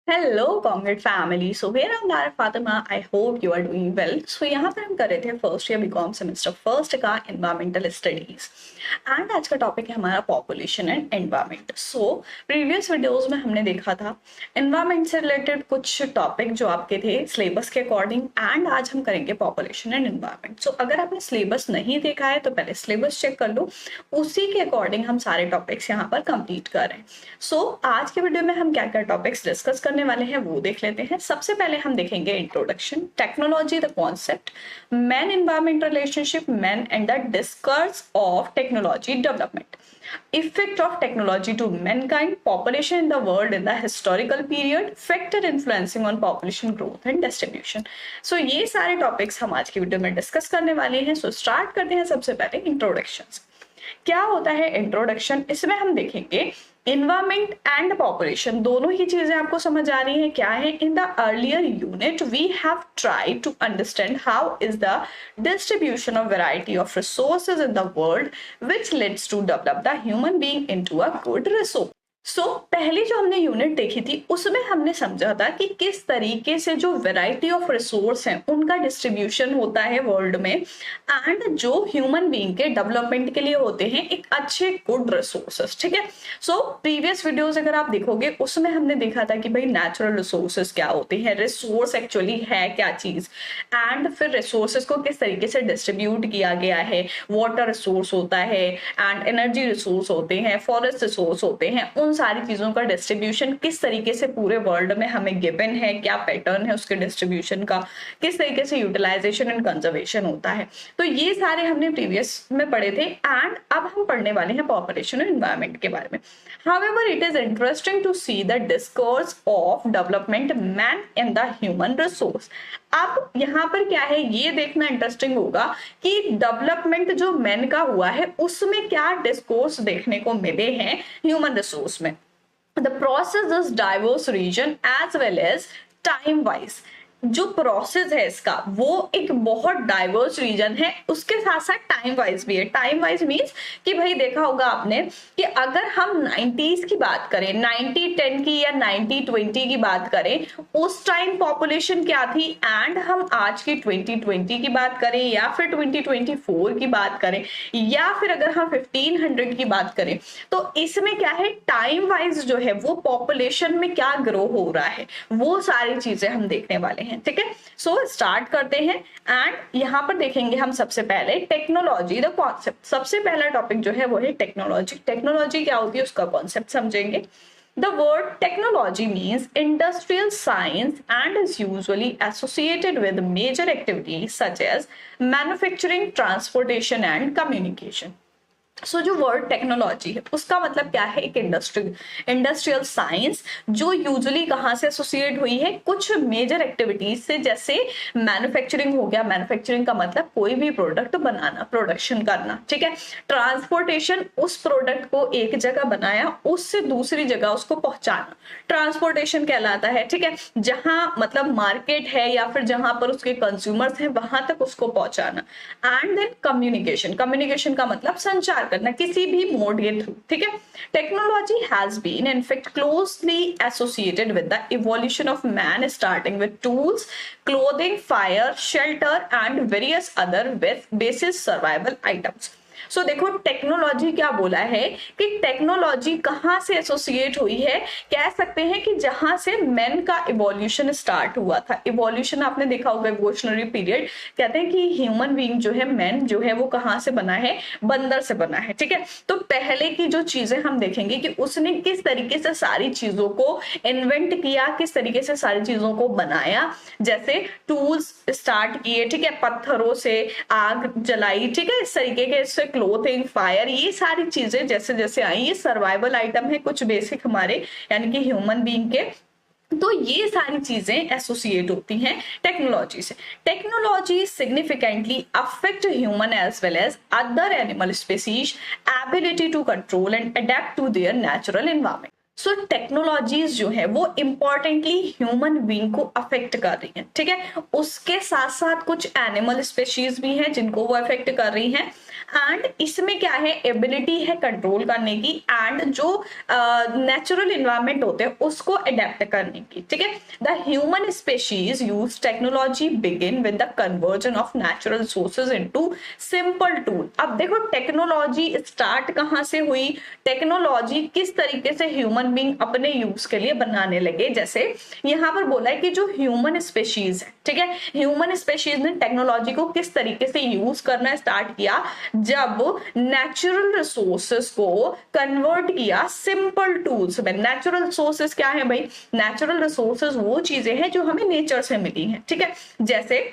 Hello congrats family. So here I am Fatima. I hope you are doing well. So यहाँ पर हम कर रहे थे first year BCom semester first का एनवायरमेंटल स्टडीज एंड आज का टॉपिक है हमारा population and environment. So previous videos में हमने देखा था एनवायरमेंट से रिलेटेड कुछ टॉपिक जो आपके थे सिलेबस के अकॉर्डिंग एंड आज हम करेंगे पॉपुलेशन एंड एनवायरमेंट। सो अगर आपने सिलेबस नहीं देखा है तो पहले सिलेबस चेक कर लो, उसी के अकॉर्डिंग हम सारे टॉपिक्स यहाँ पर कंप्लीट कर रहे हैं। सो आज के वीडियो में हम क्या क्या टॉपिक्स डिस्कस करने वाले हैं वो देख लेते हैं। सबसे पहले हम देखेंगे introduction, technology the concept, man environment relationship, man and the डिस्कर्स of technology development, effect of technology to mankind, population in the world in the historical period, factor influencing on population growth and distribution। So ये सारे topics हम आज की video में discuss करने वाले हैं। So start करते हैं सबसे पहले इंट्रोडक्शन। क्या होता है इंट्रोडक्शन? इसमें हम देखेंगे इन्वायरमेंट एंड पॉपुलेशन, दोनों ही चीजें आपको समझ आ रही हैं क्या है। In the earlier unit we have tried to understand how is the distribution of variety of resources in the world which leads to develop the human being into a good resource. So पहली जो हमने unit देखी थी उसमें हमने समझा था कि किस तरीके से जो वैरायटी ऑफ रिसोर्स हैं उनका डिस्ट्रीब्यूशन होता है वर्ल्ड में एंड जो ह्यूमन बीइंग के डेवलपमेंट के लिए होते हैं एक अच्छे गुड रिसोर्सेस। ठीक है। सो प्रीवियस वीडियोस अगर आप देखोगे उसमें हमने देखा था कि भाई नेचुरल रिसोर्सेस क्या होते हैं, रिसोर्स एक्चुअली है क्या चीज, एंड फिर रिसोर्सेस को किस तरीके से डिस्ट्रीब्यूट किया गया है। वाटर रिसोर्स होता है एंड एनर्जी रिसोर्स होते हैं, फॉरेस्ट रिसोर्स होते हैं, उन सारी चीजों का डिस्ट्रीब्यूशन किस तरीके से पूरे वर्ल्ड में हमें गिवन है, क्या पैटर्न है उसके डिस्ट्रीब्यूशन का, किस तरीके से यूटिलाइजेशन एंड कंजर्वेशन होता है। तो ये सारे हमने प्रीवियस में पढ़े थे एंड अब हम पढ़ने वाले हैं पॉपुलेशन एंड एनवायरमेंट के बारे में। However, it is interesting to see the discourse of development man and the human resource। अब यहाँ पर क्या है ये देखना इंटरेस्टिंग होगा कि डेवलपमेंट जो मैन का हुआ है उसमें क्या डिस्कोर्स देखने को मिले हैं ह्यूमन रिसोर्स में। The process is diverse region as well as time wise. जो प्रोसेस है इसका वो एक बहुत डाइवर्स रीजन है, उसके साथ साथ टाइम वाइज भी है। टाइम वाइज मीन्स कि भाई देखा होगा आपने कि अगर हम 90s की बात करें, 90-10 की या 90-20 की बात करें, उस टाइम पॉपुलेशन क्या थी एंड हम आज की 2020 की बात करें या फिर 2024 की बात करें या फिर अगर हम 1500 की बात करें, तो इसमें क्या है टाइम वाइज जो है वो पॉपुलेशन में क्या ग्रो हो रहा है वो सारी चीजें हम देखने वाले हैं। ठीक है। सो स्टार्ट करते हैं एंड यहां पर देखेंगे हम सबसे पहले टेक्नोलॉजी द कॉन्सेप्ट। सबसे पहला टॉपिक जो है वो है टेक्नोलॉजी। टेक्नोलॉजी क्या होती है उसका कॉन्सेप्ट समझेंगे। The word technology means industrial science and is usually associated with major activities such as manufacturing, transportation and communication। सो जो वर्ड टेक्नोलॉजी है उसका मतलब क्या है, एक इंडस्ट्रियल साइंस जो यूजुअली कहाँ से एसोसिएट हुई है, कुछ मेजर एक्टिविटीज से, जैसे मैन्युफैक्चरिंग हो गया। मैन्युफैक्चरिंग का मतलब कोई भी प्रोडक्ट बनाना, प्रोडक्शन करना। ठीक है। ट्रांसपोर्टेशन, उस प्रोडक्ट को एक जगह बनाया उससे दूसरी जगह उसको पहुंचाना, ट्रांसपोर्टेशन कहलाता है। ठीक है। जहां मतलब मार्केट है या फिर जहां पर उसके कंज्यूमर्स हैं वहां तक उसको पहुंचाना। एंड देन कम्युनिकेशन, कम्युनिकेशन का मतलब संचार करना किसी भी मोड के थ्रू। ठीक है। Technology has been in fact closely associated with the evolution of man starting with tools, clothing, fire, shelter and various other basic survival items. So देखो टेक्नोलॉजी क्या बोला है कि टेक्नोलॉजी कहां से एसोसिएट हुई है, कह सकते हैं कि जहां से मैन का इवोल्यूशन स्टार्ट हुआ था। इवोल्यूशन आपने देखा होगा, इवोल्यूशनरी पीरियड। कहते हैं कि ह्यूमन बीइंग जो है, मैन जो है वो कहां से बना है, बंदर से बना है। ठीक है। तो पहले की जो चीजें हम देखेंगे कि उसने किस तरीके से सारी चीजों को इन्वेंट किया, किस तरीके से सारी चीजों को बनाया। जैसे टूल्स स्टार्ट किए, ठीक है, पत्थरों से आग जलाई, ठीक है, इस तरीके के, इससे क्लोथिंग, फायर, ये सारी चीजें जैसे जैसे आई, ये सर्वाइवल आइटम है कुछ बेसिक हमारे यानी कि ह्यूमन बीइंग के। तो ये सारी चीजें एसोसिएट होती हैं टेक्नोलॉजी से। Technology significantly affect human as well as other animal species ability to control and adapt to their natural environment. So technologies जो है वो इम्पोर्टेंटली ह्यूमन बीइंग को अफेक्ट कर रही हैं, ठीक है। उसके साथ साथ कुछ एनिमल स्पेशीज भी हैं जिनको वो अफेक्ट कर रही हैं, एंड इसमें क्या है, एबिलिटी है कंट्रोल करने की, एंड जो नेचुरल इन्वायरमेंट होते हैं उसको अडेप्ट करने की, ठीक है। The human species use technology begin with the conversion of natural sources into simple tool. अब देखो टेक्नोलॉजी स्टार्ट कहाँ से हुई, टेक्नोलॉजी किस तरीके से ह्यूमन बीइंग अपने यूज के लिए बनाने लगे। जैसे यहाँ पर बोला है कि जो ह्यूमन स्पेशीज है, ठीक है, ह्यूमन स्पेशीज ने टेक्नोलॉजी को किस तरीके से यूज करना स्टार्ट किया, जब नेचुरल रिसोर्सेस को कन्वर्ट किया सिंपल टूल्स में। नेचुरल रिसोर्सेस क्या है भाई, नेचुरल रिसोर्सेस वो चीजें हैं जो हमें नेचर से मिली हैं, ठीक है। जैसे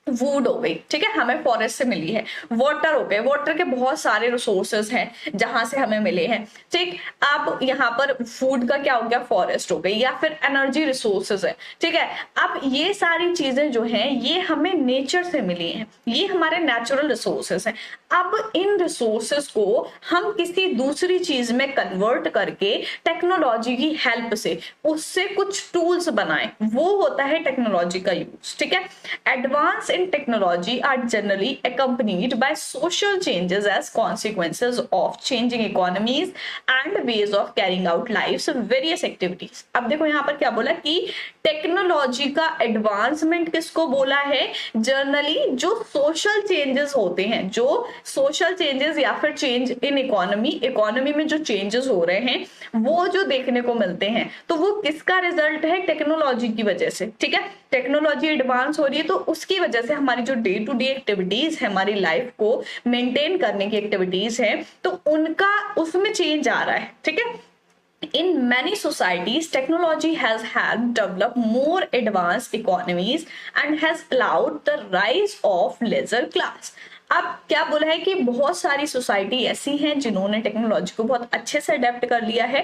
वुड हो गई, ठीक है, हमें फॉरेस्ट से मिली है। वाटर हो गए, वाटर के बहुत सारे रिसोर्सेज हैं जहां से हमें मिले हैं, ठीक। अब यहाँ पर फूड का क्या हो गया, फॉरेस्ट हो गई, या फिर एनर्जी रिसोर्सेज है, ठीक है। अब ये सारी चीजें जो हैं ये हमें नेचर से मिली हैं, ये हमारे नेचुरल रिसोर्सेज हैं। अब इन रिसोर्सेज को हम किसी दूसरी चीज में कन्वर्ट करके टेक्नोलॉजी की हेल्प से उससे कुछ टूल्स बनाएं, वो होता है टेक्नोलॉजी का यूज, ठीक है। Advance in technology are generally accompanied by social changes as consequences of changing economies and ways of carrying out life's various activities। अब देखो यहाँ पर क्या बोला कि टेक्नोलॉजी का एडवांसमेंट किसको बोला है, जनरली जो सोशल चेंजेस होते हैं, जो सोशल चेंजेस या फिर चेंज इन इकोनॉमी में जो चेंजेस हो रहे हैं वो जो देखने को मिलते हैं, तो वो किसका रिजल्ट है, टेक्नोलॉजी की वजह से, ठीक है। टेक्नोलॉजी एडवांस हो रही है तो उसकी वजह से हमारी जो डे टू डे एक्टिविटीज है, हमारी लाइफ को मेंटेन करने की एक्टिविटीज है, तो उनका उसमें चेंज आ रहा है, ठीक है। In many societies, technology has helped develop more advanced economies and has allowed the rise of leisure class। अब क्या बोला है कि बहुत सारी सोसाइटी ऐसी हैं जिन्होंने टेक्नोलॉजी को बहुत अच्छे से अडेप्ट कर लिया है,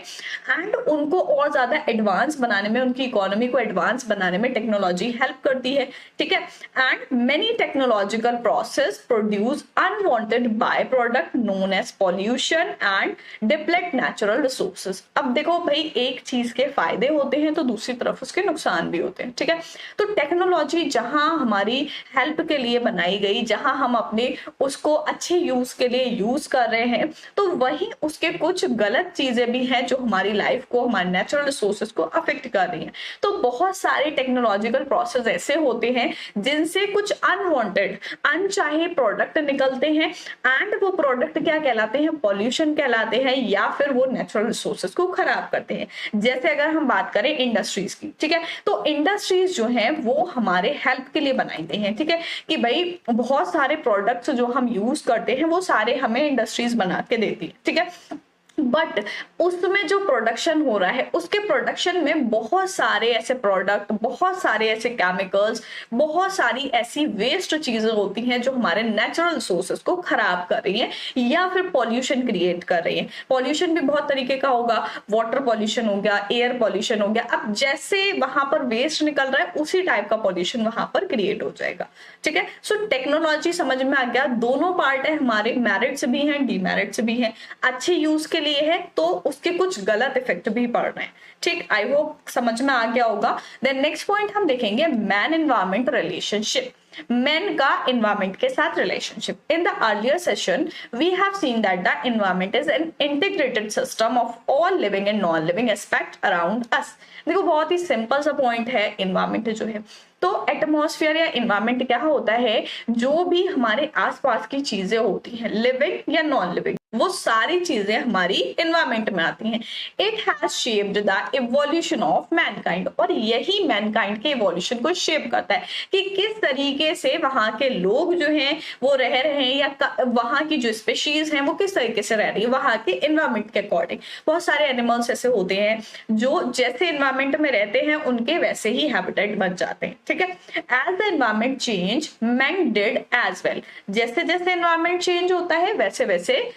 एंड उनको और ज्यादा एडवांस बनाने में, उनकी इकोनॉमी को एडवांस बनाने में टेक्नोलॉजी हेल्प करती है, ठीक है। And many technological process produce unwanted by product known as pollution and deplete natural resources. अब देखो भाई, एक चीज के फायदे होते हैं तो दूसरी तरफ उसके नुकसान भी होते हैं, ठीक है। तो टेक्नोलॉजी जहां हमारी हेल्प के लिए बनाई गई, जहां हम अपने उसको अच्छे यूज के लिए यूज कर रहे हैं, तो वही उसके कुछ गलत चीजें भी हैं जो हमारी लाइफ को, हमारे नेचुरल रिसोर्सेज को अफेक्ट कर रही हैं। तो बहुत सारे टेक्नोलॉजिकल प्रोसेस ऐसे होते हैं जिनसे कुछ अनवांटेड, अनचाहे प्रोडक्ट निकलते हैं, एंड वो प्रोडक्ट क्या कहलाते हैं, पॉल्यूशन कहलाते हैं, या फिर वो नेचुरल रिसोर्सेज को खराब करते हैं। जैसे अगर हम बात करें इंडस्ट्रीज की, ठीक है, तो इंडस्ट्रीज जो है वो हमारे हेल्प के लिए बनाई गई हैं, ठीक है, कि भाई बहुत सारे प्रोडक्ट जो हम यूज करते हैं वो सारे हमें इंडस्ट्रीज बना के देती है, ठीक है। बट उसमें जो प्रोडक्शन हो रहा है, उसके प्रोडक्शन में बहुत सारे ऐसे प्रोडक्ट, बहुत सारे ऐसे केमिकल्स, बहुत सारी ऐसी वेस्ट चीजें होती हैं जो हमारे नेचुरल रिसोर्सेज को खराब कर रही हैं या फिर पॉल्यूशन क्रिएट कर रही हैं। पॉल्यूशन भी बहुत तरीके का होगा, वाटर पॉल्यूशन हो गया, एयर पॉल्यूशन हो गया। अब जैसे वहां पर वेस्ट निकल रहा है उसी टाइप का पॉल्यूशन वहां पर क्रिएट हो जाएगा, ठीक है। सो टेक्नोलॉजी समझ में आ गया, दोनों पार्ट है हमारे, मेरिट्स भी हैं, डीमेरिट्स भी हैं। अच्छे यूज के लिए है तो उसके कुछ गलत इफेक्ट भी पड़ रहे हैं, ठीक। आई होप समझ में आ गया होगा। देन नेक्स्ट पॉइंट हम देखेंगे मैन एनवायरमेंट रिलेशनशिप, मैन का एनवायरमेंट के साथ relationship. In the earlier session we have seen that the environment is an integrated system of all living and non living aspect around us. देखो बहुत ही simple सा point है, environment जो है, तो एटमॉस्फेयर या एनवायरमेंट क्या होता है, जो भी हमारे आसपास की चीजें होती हैं, लिविंग या नॉन लिविंग, वो सारी चीजें हमारी एनवायरमेंट में आती हैं। It has shaped the evolution of Mankind, और यही मैनकाइंड के इवोल्यूशन को शेप करता है कि किस तरीके से वहां के लोग जो हैं वो रह रहे हैं, या वहां की जो स्पेशीज हैं वो किस तरीके से रह रही है वहां के एनवायरमेंट के अकॉर्डिंग। बहुत सारे एनिमल्स ऐसे होते हैं जो जैसे एनवायरमेंट में रहते हैं उनके वैसे ही हैबिटेट बन जाते हैं, ठीक है। As the environment change man did as well, जैसे जैसे एनवायरमेंट चेंज होता है वैसे वैसे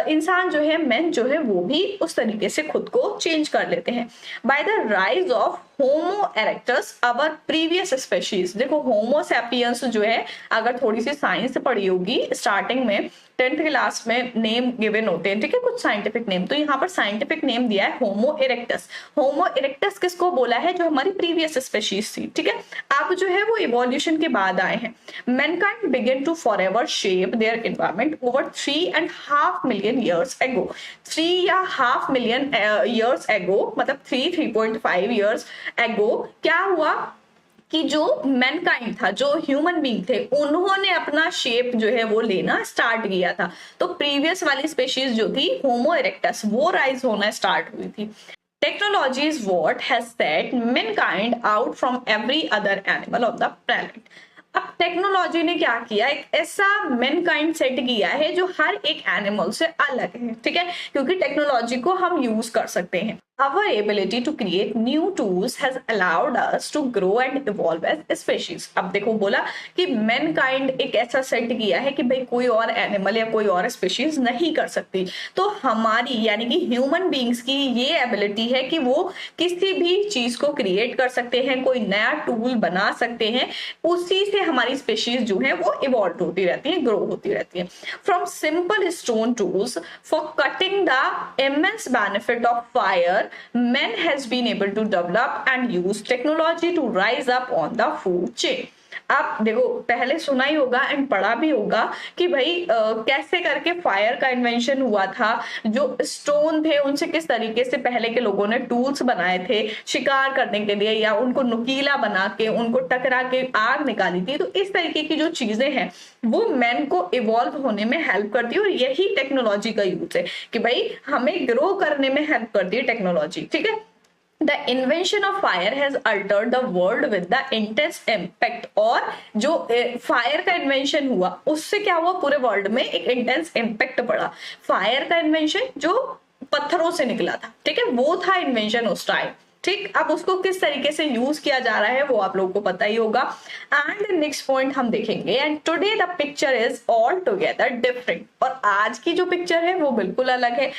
इंसान जो है, मैन जो है, वो भी उस तरीके से खुद को चेंज कर लेते हैं। By the rise of homo erectus our previous species. देखो होमो सैपियंस जो है, अगर थोड़ी सी साइंस पढ़ी होगी स्टार्टिंग में, 10th क्लास में नेम गिवन होते हैं, ठीक है, कुछ साइंटिफिक नेम। तो यहाँ पर साइंटिफिक नेम दिया है होमो इरेक्टस। होमो इरेक्टस किसको बोला है? जो हमारी प्रीवियस स्पेशीज थी, ठीक है। अब जो है वो इवोल्यूशन के बाद आए हैं। Mankind began to forever shape their environment over 3.5 million years ago. 3.5 million years एगो, मतलब 3.5 ईयर्स एगो क्या हुआ कि जो मैनकाइंड था, जो ह्यूमन बीइंग थे, उन्होंने अपना शेप जो है वो लेना स्टार्ट किया था। तो प्रीवियस वाली स्पेशीज जो थी होमो इरेक्टस, वो राइज होना स्टार्ट हुई थी। Technology is what has set Mankind out from every other animal of the planet. अब टेक्नोलॉजी ने क्या किया, एक ऐसा मैनकाइंड सेट किया है जो हर एक एनिमल से अलग है, ठीक है, क्योंकि टेक्नोलॉजी को हम यूज कर सकते हैं। Our ability to create new tools has allowed us to grow and evolve as species। अब देखो बोला कि मैनकाइंड एक ऐसा सेट किया है कि भाई कोई और एनिमल या कोई और स्पेशीज नहीं कर सकती। तो हमारी यानी कि ह्यूमन बीइंग्स की ये एबिलिटी है कि वो किसी भी चीज को क्रिएट कर सकते हैं, कोई नया टूल बना सकते हैं, उसी से हमारी स्पेशीज जो है वो इवॉल्व होती रहती है, ग्रो होती रहती है। From simple stone tools for cutting the immense benefit of fire, man has been able to develop and use technology to rise up on the food chain। आप देखो पहले सुना ही होगा एंड पढ़ा भी होगा कि भाई कैसे करके फायर का इन्वेंशन हुआ था, जो स्टोन थे उनसे किस तरीके से पहले के लोगों ने टूल्स बनाए थे शिकार करने के लिए, या उनको नुकीला बना के उनको टकरा के आग निकाली थी। तो इस तरीके की जो चीजें हैं वो मैन को इवॉल्व होने में हेल्प करती है, और यही टेक्नोलॉजी का यूज है कि भाई हमें ग्रो करने में हेल्प करती है टेक्नोलॉजी, ठीक है। The invention of fire has altered the world with the intense impact। और जो फायर का इन्वेंशन हुआ उससे क्या हुआ, पूरे वर्ल्ड में एक इंटेंस इम्पैक्ट पड़ा। फायर का इन्वेंशन जो पत्थरों से निकला था, ठीक है, वो था इन्वेंशन उस टाइम, ठीक। अब उसको किस तरीके से यूज किया जा रहा है वो आप लोगों को पता ही होगा। एंड नेक्स्ट पॉइंट हम देखेंगे, and today the picture is all together different. और आज की जो पिक्चर है वो बिल्कुल अलग है।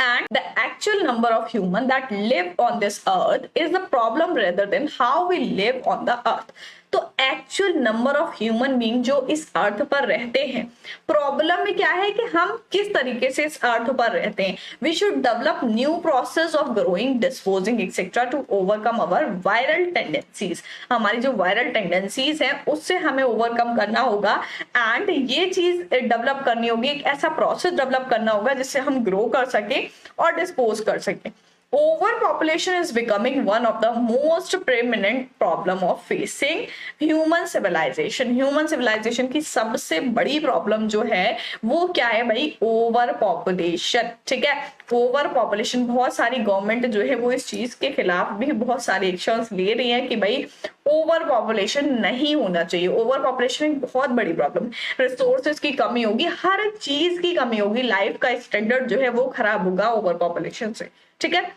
And the actual number of humans that live on this earth is the problem rather than how we live on the earth। तो actual number of human being जो इस अर्थ पर रहते हैं, प्रॉब्लम में क्या है कि हम किस तरीके से इस अर्थ पर रहते हैं। We should develop new process of growing, disposing etcetera to overcome our viral tendencies. हमारी जो वायरल टेंडेंसीज है उससे हमें ओवरकम करना होगा, एंड ये चीज डेवलप करनी होगी, एक ऐसा प्रोसेस डेवलप करना होगा जिससे हम ग्रो कर सके और डिस्पोज कर सके। Overpopulation is becoming one of the most preeminent problem of facing human civilization। Human civilization की सबसे बड़ी प्रॉब्लम जो है वो क्या है भाई, ओवर पॉपुलेशन, ठीक है। ओवर पॉपुलेशन, बहुत सारी गवर्नमेंट जो है वो इस चीज के खिलाफ भी बहुत सारे एक्शंस ले रही है कि भाई ओवर पॉपुलेशन नहीं होना चाहिए। ओवर पॉपुलेशन एक बहुत बड़ी प्रॉब्लम, रिसोर्सेज की कमी होगी, हर चीज की कमी होगी, लाइफ का स्टैंडर्ड जो है वो खराब होगा ओवर पॉपुलेशन से, ठीक है।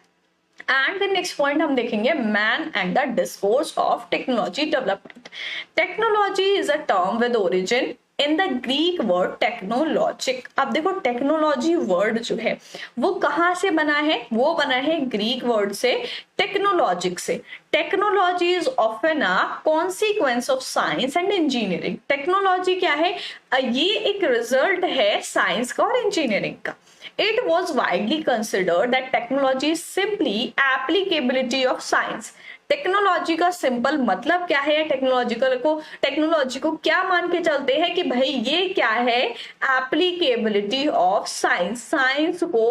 एंड द नेक्स्ट पॉइंट हम देखेंगे, man and the discourse of technology development. Technology is a term with origin in the Greek word technological. अब देखो टेक्नोलॉजी वर्ड जो है वो कहाँ से बना है, वो बना है ग्रीक वर्ड से, टेक्नोलॉजिक से। Technology is often a consequence of science and engineering. Technology क्या है, ये एक रिजल्ट है साइंस का और इंजीनियरिंग का। It was widely considered that technology is simply applicability of science। Technology का सिंपल मतलब क्या है, टेक्नोलॉजी को क्या मान के चलते हैं कि भाई ये क्या है, एप्लीकेबिलिटी ऑफ साइंस, साइंस को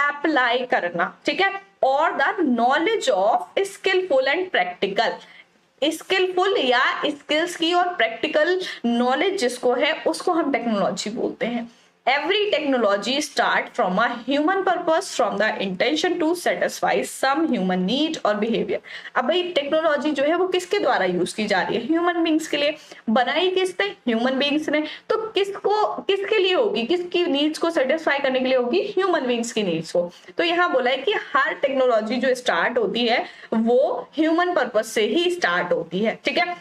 अप्लाई करना, ठीक है, और the knowledge of skilful and practical. Skilful या स्किल्स की और प्रैक्टिकल नॉलेज जिसको है उसको हम टेक्नोलॉजी बोलते हैं। Every technology start from a human purpose, from the intention to satisfy some human need or behavior। अब भाई टेक्नोलॉजी जो है वो किसके द्वारा यूज की जा रही है, ह्यूमन बींग्स के लिए। बनाई किसने, ह्यूमन बींग्स ने। तो किसके लिए होगी, किसकी नीड्स को सेटिस्फाई करने के लिए होगी, ह्यूमन बींग्स की नीड्स को। तो यहाँ बोला है कि हर टेक्नोलॉजी जो स्टार्ट होती है वो ह्यूमन पर्पज से ही स्टार्ट होती है, ठीक है।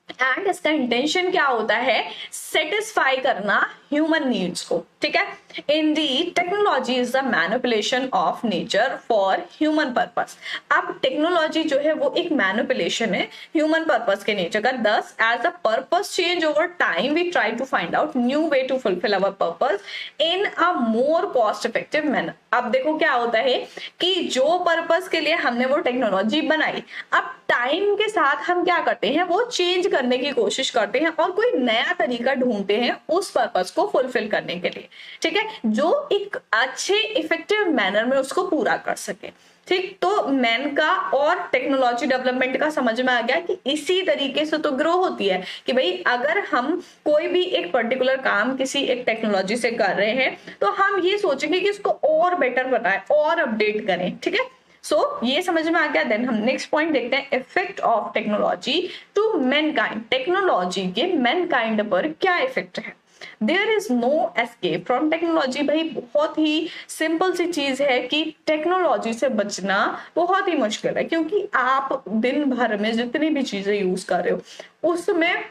एंड इसका इंटेंशन क्या होता है, सेटिस्फाई करना ह्यूमन नीड्स को, ठीक है। Indeed, technology is the manipulation of nature for human purpose. अब टेक्नोलॉजी जो है वो एक मैनिपुलेशन है ह्यूमन पर्पस के नेचर का। Thus as a purpose change over time we try to find out new way to fulfil our purpose in a more cost effective manner. अब देखो क्या होता है कि जो पर्पस के लिए हमने वो टेक्नोलॉजी बनाई, अब टाइम के साथ हम क्या करते हैं, वो चेंज करने की कोशिश करते हैं और कोई नया तरीका ढूंढते हैं उस पर्पस को फुलफिल करने के लिए, ठीक है, जो एक अच्छे इफेक्टिव मैनर में उसको पूरा कर सके। ठीक, तो मैन का और टेक्नोलॉजी डेवलपमेंट का समझ में आ गया कि इसी तरीके से तो ग्रो होती है कि भाई अगर हम कोई भी एक पर्टिकुलर काम किसी एक टेक्नोलॉजी से कर रहे हैं तो हम ये सोचेंगे कि इसको और बेटर बनाएं और अपडेट करें। ठीक है, सो ये समझ में आ गया। देन हम नेक्स्ट पॉइंट देखते हैं, effect of technology to mankind. Technology के मैनकाइंड पर क्या इफेक्ट है। There is no escape from technology. भाई बहुत ही सिंपल सी चीज है कि टेक्नोलॉजी से बचना बहुत ही मुश्किल है, क्योंकि आप दिन भर में जितनी भी चीजें यूज कर रहे हो उसमें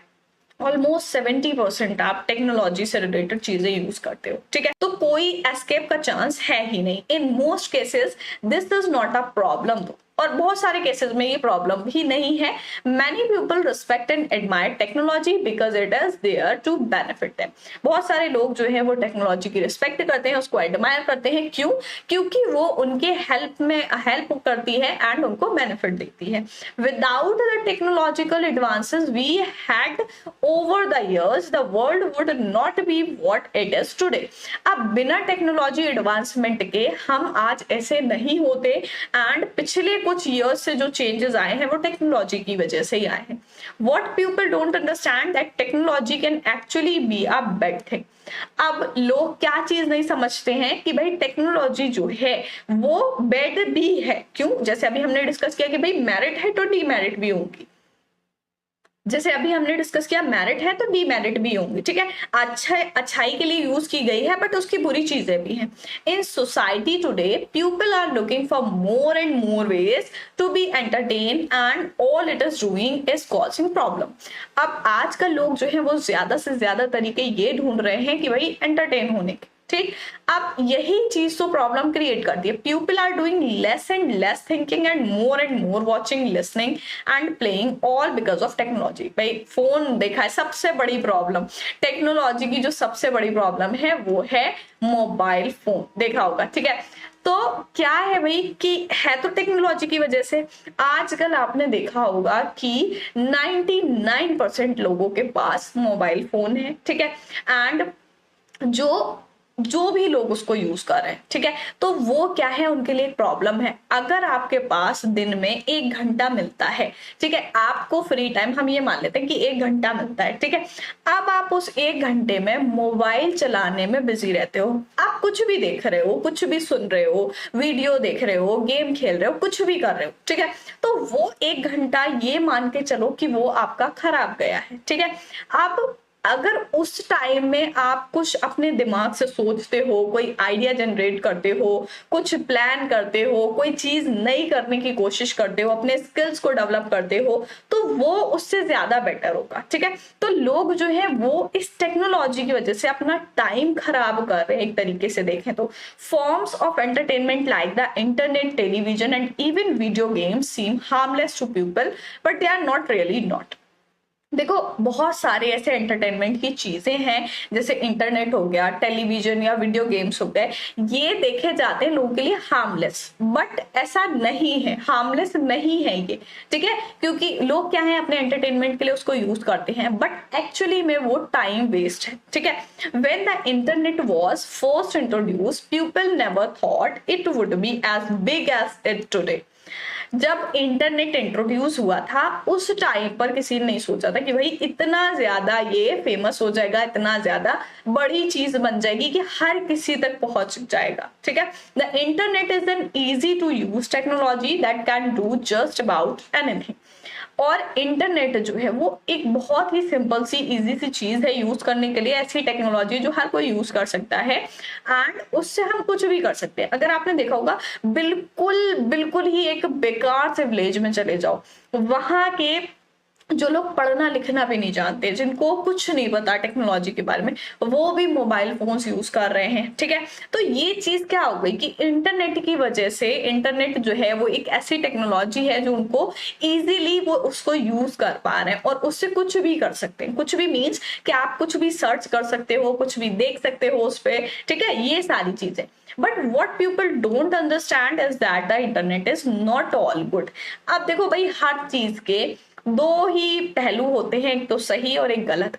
ऑलमोस्ट 70% आप टेक्नोलॉजी से रिलेटेड चीजें यूज करते हो। ठीक है, तो कोई एस्केप का चांस है ही नहीं। In most cases this is not a problem, और बहुत सारे केसेस में ये प्रॉब्लम भी नहीं है। Many people respect and admire technology because it is there to benefit them. बहुत सारे लोग जो है वो टेक्नोलॉजी की रिस्पेक्ट करते हैं, उसको एडमायर करते हैं। क्यों? क्योंकि वो उनके हेल्प करती है एंड उनको बेनिफिट देती है। Without the technological advances we had over the years the world would not be what it is today. अब बिना टेक्नोलॉजी एडवांसमेंट के हम आज ऐसे नहीं होते, एंड पिछले कुछ ईयर्स से जो चेंजेस आए हैं वो टेक्नोलॉजी की वजह से ही आए हैं। What people don't understand that technology can actually be a bad thing. अब लोग क्या चीज नहीं समझते हैं कि भाई टेक्नोलॉजी जो है वो बैड भी है। क्यों? जैसे अभी हमने डिस्कस किया कि भाई मेरिट है तो डीमेरिट भी होंगी। जैसे अभी हमने डिस्कस किया मेरिट है तो डीमेरिट भी होंगे। ठीक है, अच्छाई के लिए यूज की गई है बट उसकी बुरी चीजें भी हैं। In society today people are looking for more and more ways to be entertain and all it is doing is causing problem. अब आजकल लोग जो है वो ज्यादा से ज्यादा तरीके ये ढूंढ रहे हैं कि भाई एंटरटेन होने के। ठीक, अब यही चीज तो प्रॉब्लम क्रिएट करती है। People are doing less and less thinking and more watching, listening and playing, all because of technology. भाई फोन देखा है सबसे बड़ी प्रॉब्लम, टेक्नोलॉजी की जो सबसे बड़ी प्रॉब्लम है वो है मोबाइल फोन, देखा होगा। ठीक है, तो क्या है भाई कि है तो टेक्नोलॉजी की वजह से। आजकल आपने देखा होगा कि 99% लोगों के पास मोबाइल फोन है। ठीक है, एंड जो भी लोग उसको यूज कर रहे हैं, ठीक है, तो वो क्या है, उनके लिए एक प्रॉब्लम है। अगर आपके पास दिन में 1 घंटा मिलता है, ठीक है, आपको फ्री टाइम, हम ये मान लेते हैं कि 1 घंटा मिलता है, ठीक है, अब आप उस 1 घंटे में मोबाइल चलाने में बिजी रहते हो। आप कुछ भी देख रहे हो, कुछ भी सुन रहे हो, वीडियो देख रहे हो, गेम खेल रहे हो, कुछ भी कर रहे हो, ठीक है, तो वो 1 घंटा ये मान के चलो कि वो आपका खराब गया है। ठीक है, आप अगर उस टाइम में आप कुछ अपने दिमाग से सोचते हो, कोई आइडिया जनरेट करते हो, कुछ प्लान करते हो, कोई चीज नई करने की कोशिश करते हो, अपने स्किल्स को डेवलप करते हो, तो वो उससे ज्यादा बेटर होगा। ठीक है, तो लोग जो है वो इस टेक्नोलॉजी की वजह से अपना टाइम खराब कर रहे हैं। एक तरीके से देखें तो forms of entertainment like the internet, television and even video games seem harmless to people but they are not really not. देखो बहुत सारे ऐसे एंटरटेनमेंट की चीजें हैं, जैसे इंटरनेट हो गया, टेलीविजन या वीडियो गेम्स हो गए, ये देखे जाते हैं लोगों के लिए हार्मलेस, बट ऐसा नहीं है, हार्मलेस नहीं है ये। ठीक है, क्योंकि लोग क्या है अपने एंटरटेनमेंट के लिए उसको यूज करते हैं, बट एक्चुअली में वो टाइम वेस्ट है। ठीक है, when the internet was first introduce people never thought it would be as big as it today. जब इंटरनेट इंट्रोड्यूस हुआ था उस टाइम पर किसी ने नहीं सोचा था कि भाई इतना ज्यादा ये फेमस हो जाएगा, इतना ज्यादा बड़ी चीज बन जाएगी कि हर किसी तक पहुंच जाएगा। ठीक है, the internet is an easy to use technology that can do just about anything. और इंटरनेट जो है वो एक बहुत ही सिंपल सी इजी सी चीज है यूज करने के लिए, ऐसी टेक्नोलॉजी जो हर कोई यूज कर सकता है एंड उससे हम कुछ भी कर सकते हैं। अगर आपने देखा होगा बिल्कुल ही एक बेकार से विलेज में चले जाओ, वहां के जो लोग पढ़ना लिखना भी नहीं जानते, जिनको कुछ नहीं पता टेक्नोलॉजी के बारे में, वो भी मोबाइल फोन्स यूज कर रहे हैं। ठीक है, तो ये चीज क्या हो गई कि इंटरनेट की वजह से, इंटरनेट जो है वो एक ऐसी टेक्नोलॉजी है जो उनको इजीली वो उसको यूज कर पा रहे हैं और उससे कुछ भी कर सकते हैं। कुछ भी मीन्स कि आप कुछ भी सर्च कर सकते हो, कुछ भी देख सकते हो उस पर। ठीक है, ये सारी चीजें। But what people don't understand is that the internet is not all good. अब देखो भाई, हर चीज के दो ही पहलू होते हैं, एक तो सही और एक गलत।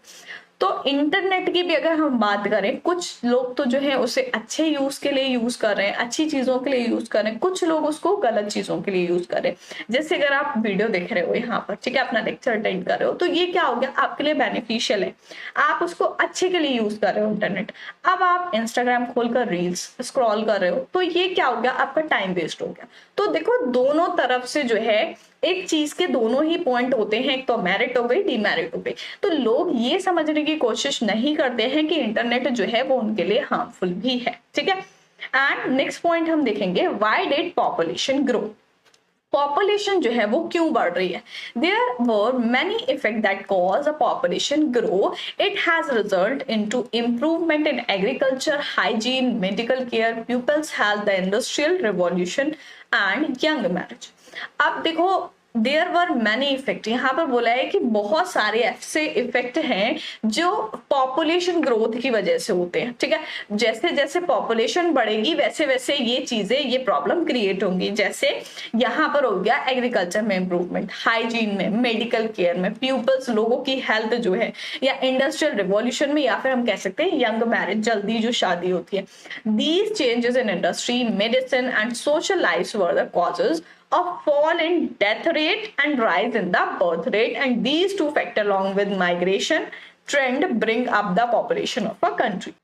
तो इंटरनेट की भी अगर हम बात करें, कुछ लोग तो जो है उसे अच्छे यूज के लिए यूज कर रहे हैं, अच्छी चीजों के लिए यूज कर रहे हैं, कुछ लोग उसको गलत चीजों के लिए यूज कर रहे हैं। जैसे अगर आप वीडियो देख रहे हो यहाँ पर, ठीक है, अपना लेक्चर अटेंड कर रहे हो, तो ये क्या हो गया, आपके लिए बेनिफिशियल है, आप उसको अच्छे के लिए यूज कर रहे हो इंटरनेट। अब आप इंस्टाग्राम खोलकर रील्स स्क्रॉल कर रहे हो, तो ये क्या हो गया, आपका टाइम वेस्ट हो गया। तो देखो, दोनों तरफ से जो है एक चीज के दोनों ही पॉइंट होते हैं, एक तो मेरिट हो गई, डीमेरिट हो गई। तो लोग ये समझने की कोशिश नहीं करते हैं कि इंटरनेट जो है वो उनके लिए हार्मफुल भी है। ठीक है, एंड नेक्स्ट पॉइंट हम देखेंगे, why did population grow. Population जो है वो क्यों बढ़ रही है। There were many effect that cause a population grow. It has result into improvement in agriculture, hygiene, medical care, people's health, the industrial revolution and young marriage. अब देखो, there were many effect, यहाँ पर बोला है कि बहुत सारे ऐसे इफेक्ट हैं जो पॉपुलेशन ग्रोथ की वजह से होते हैं। ठीक है, जैसे जैसे पॉपुलेशन बढ़ेगी वैसे वैसे ये चीजें, ये प्रॉब्लम क्रिएट होंगी। जैसे यहाँ पर हो गया एग्रीकल्चर में इंप्रूवमेंट, हाइजीन में, मेडिकल केयर में, पीपल्स लोगों की हेल्थ जो है, या इंडस्ट्रियल रिवॉल्यूशन में, या फिर हम कह सकते हैं यंग मैरिज, जल्दी जो शादी होती है। These changes in industry, medicine and social life were the causes of fall in death rate and rise in the birth rate, and these two factors along with migration trend bring up the population of a country.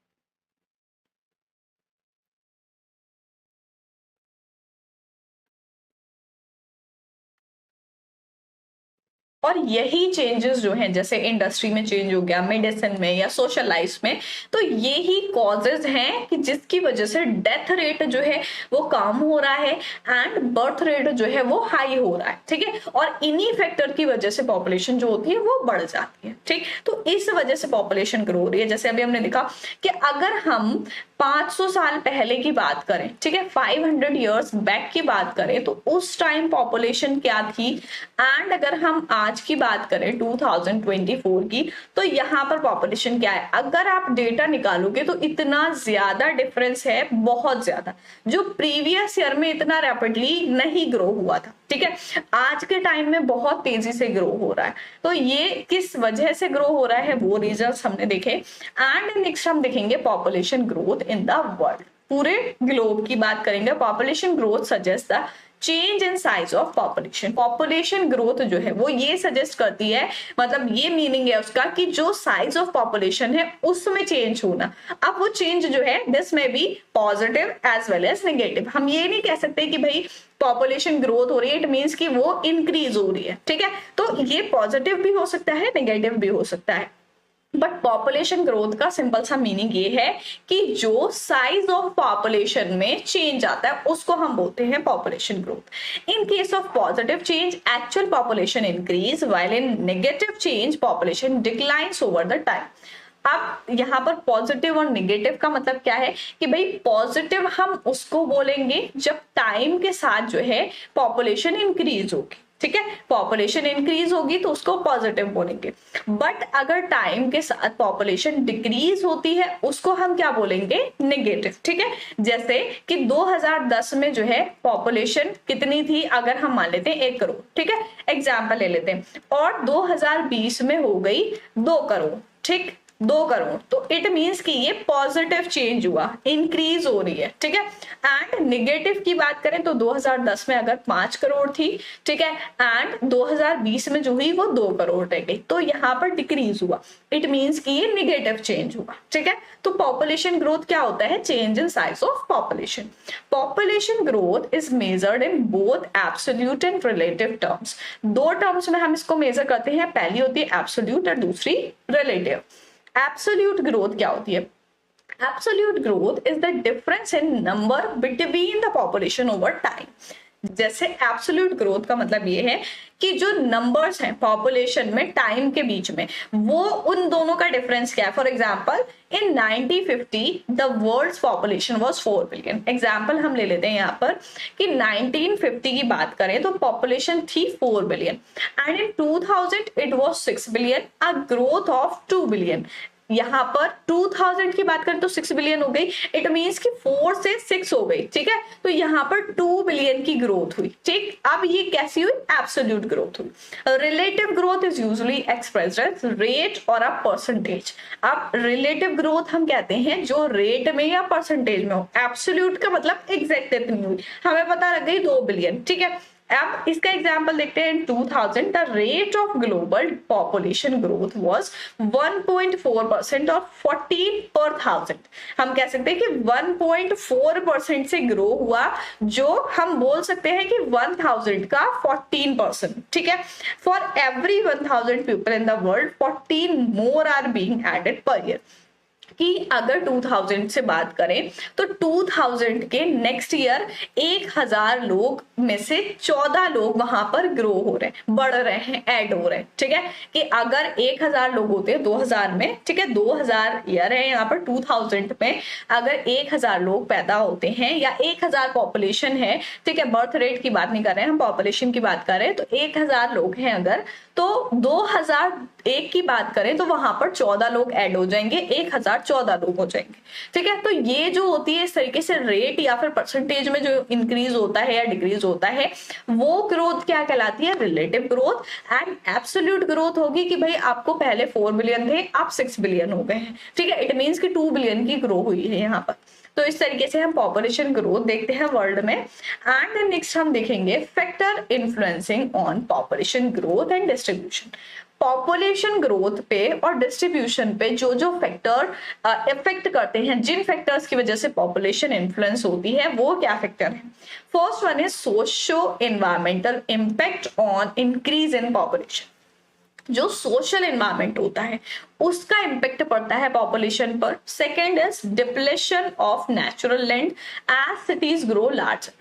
और यही changes जो हैं, जैसे industry में change हो गया, medicine में या सोशल लाइफ में, तो यही कॉजेज हैं कि जिसकी वजह से डेथ रेट जो है वो कम हो रहा है एंड बर्थ रेट जो है वो हाई हो रहा है। ठीक है, और इन्हीं फैक्टर की वजह से पॉपुलेशन जो होती है वो बढ़ जाती है। ठीक, तो इस वजह से पॉपुलेशन ग्रो हो रही है। जैसे अभी हमने देखा कि अगर हम 500 साल पहले की बात करें, ठीक है, 500 इयर्स बैक की बात करें, तो उस टाइम पॉपुलेशन क्या थी, एंड अगर हम आज की बात करें 2024 की, तो यहाँ पर पॉपुलेशन क्या है। अगर आप डेटा निकालोगे तो इतना ज्यादा डिफरेंस है, बहुत ज्यादा, जो प्रीवियस ईयर में इतना रैपिडली नहीं ग्रो हुआ था। ठीक है, आज के टाइम में बहुत तेजी से ग्रो हो रहा है। तो ये किस वजह से ग्रो हो रहा है, वो रीजंस हमने देखे। एंड नेक्स्ट हम देखेंगे population growth in the world, पूरे ग्लोब की बात करेंगे। Population growth suggest the change in size of population. Population growth जो है वो ये सजेस्ट करती है, मतलब ये मीनिंग है उसका कि जो साइज ऑफ पॉपुलेशन है उसमें चेंज होना। अब वो चेंज जो है this may be positive as well as negative. हम ये नहीं कह सकते कि भाई पॉपुलेशन ग्रोथ हो रही है, इट मीन्स कि वो इंक्रीज हो रही है। ठीक है, तो ये पॉजिटिव भी हो सकता है, नेगेटिव भी हो सकता है। बट पॉपुलेशन ग्रोथ का सिंपल सा मीनिंग ये है कि जो साइज ऑफ पॉपुलेशन में चेंज आता है उसको हम बोलते हैं population growth. In case of positive change, actual population increase, while in negative change population declines over the time. अब यहाँ पर पॉजिटिव और निगेटिव का मतलब क्या है कि भाई पॉजिटिव हम उसको बोलेंगे जब टाइम के साथ जो है पॉपुलेशन इंक्रीज होगी। ठीक है, पॉपुलेशन इंक्रीज होगी तो उसको पॉजिटिव बोलेंगे। बट अगर टाइम के साथ पॉपुलेशन डिक्रीज होती है उसको हम क्या बोलेंगे, नेगेटिव। ठीक है, जैसे कि 2010 में जो है पॉपुलेशन कितनी थी, अगर हम मान लेते हैं 1 करोड़, ठीक है, एग्जाम्पल ले लेते हैं, और 2020 में हो गई 2 करोड़। ठीक, 2 करोड़, तो इट मीन्स कि ये पॉजिटिव चेंज हुआ, इंक्रीज हो रही है। ठीक है, एंड नेगेटिव की बात करें तो 2010 में अगर 5 करोड़ थी, ठीक है, एंड 2020 में जो हुई वो 2 करोड़ रह गई, तो यहाँ पर डिक्रीज हुआ, इट मीन्स कि ये नेगेटिव चेंज हुआ। ठीक है, तो पॉपुलेशन ग्रोथ क्या होता है, change in size of population. Population growth is measured in both absolute and relative terms. 2 terms में हम इसको मेजर करते हैं, पहली होती है एब्सोल्यूट और दूसरी रिलेटिव। एब्सोल्यूट ग्रोथ क्या होती है, absolute growth is the difference in number between the population over time. जैसे एब्सोल्यूट ग्रोथ का मतलब ये है कि जो नंबर्स हैं पॉपुलेशन में टाइम के बीच में, वो उन दोनों का डिफरेंस क्या है। For example in 1950 the world's population was 4 billion. Example हम ले लेते हैं यहाँ पर कि 1950 की बात करें तो पॉपुलेशन थी 4 billion and in 2000 it was 6 billion, a growth of 2 billion. यहाँ पर 2000 की बात करें तो 6 बिलियन हो गई, इट मीन्स कि 4 से 6 हो गई, ठीक है। तो यहाँ पर 2 बिलियन की ग्रोथ हुई, ठीक। अब ये कैसी हुई, एब्सोल्यूट ग्रोथ हुई। Relative growth is usually expressed as rate और अ परसेंटेज। अब रिलेटिव ग्रोथ हम कहते हैं जो रेट में या परसेंटेज में हो। एब्सोल्यूट का मतलब एग्जैक्ट इतनी हुई, हमें पता लग गई 2 बिलियन, ठीक है। अब इसका एग्जांपल देखते हैं। 2000 the rate of global population growth was 1.4% और 14 पर 1000। हम कह सकते हैं कि 1.4% से ग्रो हुआ, जो हम बोल सकते हैं कि 1000 का 14%, ठीक है। For every 1000 people in the world 14 more are being added per year. कि अगर 2000 से बात करें तो 2000 के नेक्स्ट ईयर 1000 लोग में से 14 लोग वहां पर ग्रो हो रहे हैं, बढ़ रहे हैं, ऐड हो रहे हैं, ठीक है। कि अगर 1000 लोग होते हैं 2000 में, ठीक है, 2000 ईयर है यहाँ पर, 2000 में अगर 1000 लोग पैदा होते हैं या 1000 पॉपुलेशन है, ठीक है, बर्थ रेट की बात नहीं कर रहे हैं हम, पॉपुलेशन की बात कर रहे हैं, तो 1000 लोग हैं अगर, तो 2001 की बात करें तो वहां पर 14 लोग ऐड हो जाएंगे, 1014 लोग हो जाएंगे, ठीक है। तो ये जो होती है इस तरीके से रेट या फिर परसेंटेज में जो इंक्रीज होता है या डिक्रीज होता है, वो ग्रोथ क्या कहलाती है, relative growth. And absolute growth होगी कि भाई आपको पहले 4 बिलियन थे, आप 6 बिलियन हो गए हैं, ठीक है। इट मीन्स कि 2 बिलियन की ग्रो हुई है यहाँ पर। तो इस तरीके से हम पॉपुलेशन ग्रोथ देखते हैं वर्ल्ड में। एंड नेक्स्ट हम देखेंगे factor influencing on population growth and distribution. Population growth पे और डिस्ट्रीब्यूशन पे जो जो फैक्टर इफेक्ट करते हैं, जिन फैक्टर्स की वजह से पॉपुलेशन इन्फ्लुएंस होती है, वो क्या फैक्टर है। First one is socio environmental impact on increase in population. जो सोशल एनवायरमेंट होता है उसका इम्पेक्ट पड़ता है पॉपुलेशन पर। Second is depletion of natural land as cities grow larger.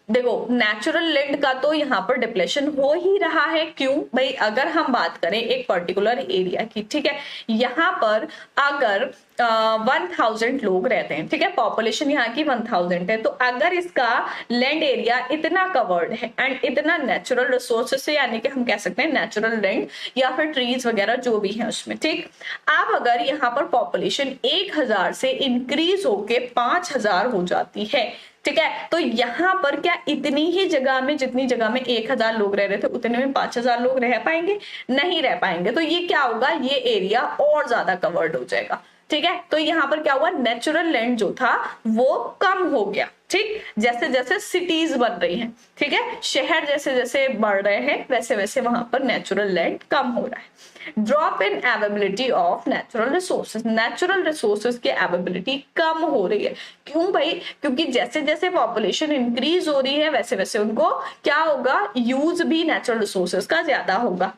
देखो नेचुरल लैंड का तो यहाँ पर डिप्लेशन हो ही रहा है। क्यों भाई, अगर हम बात करें एक पर्टिकुलर एरिया की, ठीक है, यहाँ पर अगर 1000 लोग रहते हैं, ठीक है, पॉपुलेशन यहाँ की 1000 है, तो अगर इसका लैंड एरिया इतना कवर्ड है एंड इतना नेचुरल रिसोर्सेस से, यानी कि हम कह सकते हैं नेचुरल लैंड या फिर ट्रीज वगैरह जो भी है उसमें, ठीक। अब अगर यहाँ पर पॉपुलेशन 1000 से इंक्रीज होके 5000 हो जाती है, ठीक है, तो यहाँ पर क्या इतनी ही जगह में, जितनी जगह में 1000 लोग रह रहे थे उतने में 5000 लोग रह पाएंगे, नहीं रह पाएंगे। तो ये क्या होगा, ये एरिया और ज्यादा कवर्ड हो जाएगा, ठीक है। तो यहाँ पर क्या हुआ, नेचुरल लैंड जो था वो कम हो गया, ठीक। जैसे जैसे सिटीज बन रही हैं, ठीक है, शहर जैसे जैसे बढ़ रहे हैं, वैसे वैसे वहां पर नेचुरल लैंड कम हो रहा है। Drop in availability of natural resources. Natural resources की अवेलेबिलिटी कम हो रही है। क्यों भाई, क्योंकि जैसे जैसे पॉपुलेशन इंक्रीज हो रही है वैसे वैसे उनको क्या होगा, यूज भी नेचुरल रिसोर्सेज का ज्यादा होगा।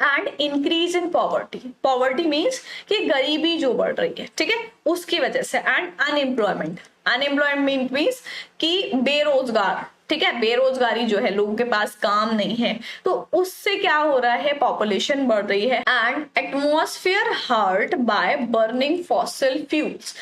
And increase in poverty. Poverty means कि गरीबी जो बढ़ रही है, ठीक है, उसकी वजह से। And unemployment. अनएम्प्लॉयमेंट मीन्स कि बेरोजगार, ठीक है, बेरोजगारी जो है, लोगों के पास काम नहीं है, तो उससे क्या हो रहा है, पॉपुलेशन बढ़ रही है। And atmosphere hurt by burning fossil fuels.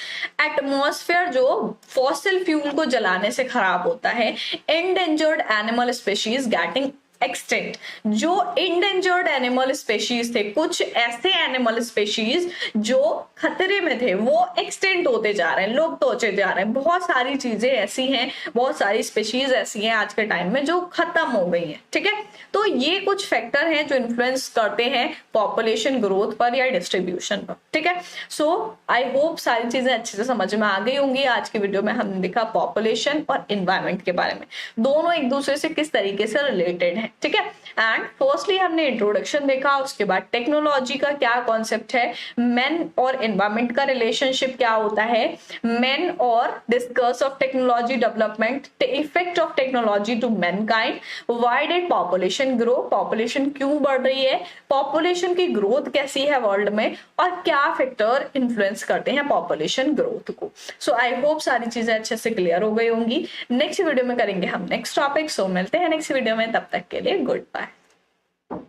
Atmosphere जो फॉसिल फ्यूल को जलाने से खराब होता है। Endangered animal species getting extinct. जो इंडेंजर्ड एनिमल स्पेशीज थे, कुछ ऐसे एनिमल स्पेशीज जो खतरे में थे, वो एक्सटेंट होते जा रहे हैं, लुप्त होते जा रहे हैं। बहुत सारी चीजें ऐसी हैं, बहुत सारी स्पेशीज ऐसी हैं आज के टाइम में जो खत्म हो गई हैं, ठीक है। तो ये कुछ फैक्टर हैं जो इन्फ्लुएंस करते हैं पॉपुलेशन ग्रोथ पर या डिस्ट्रीब्यूशन पर, ठीक है। सो आई होप सारी चीजें अच्छे से समझ में आ गई होंगी। आज की वीडियो में हमने देखा पॉपुलेशन और एनवायरमेंट के बारे में, दोनों एक दूसरे से किस तरीके से रिलेटेड है, ठीक है। एंड फर्स्टली हमने इंट्रोडक्शन देखा, उसके बाद टेक्नोलॉजी का क्या कॉन्सेप्ट है, मेन और एनवायरमेंट का रिलेशनशिप क्या होता है, मेन और discuss of technology development, the effect of technology to mankind, why did population grow, population क्यों बढ़ रही है, पॉपुलेशन की ग्रोथ कैसी है वर्ल्ड में और क्या फैक्टर इन्फ्लुएंस करते हैं पॉपुलेशन ग्रोथ को। सो आई होप सारी चीजें अच्छे से क्लियर हो गई होंगी। नेक्स्ट वीडियो में करेंगे हम नेक्स्ट टॉपिक। सो मिलते हैं नेक्स्ट वीडियो में, तब तक के लिए गुड बाय।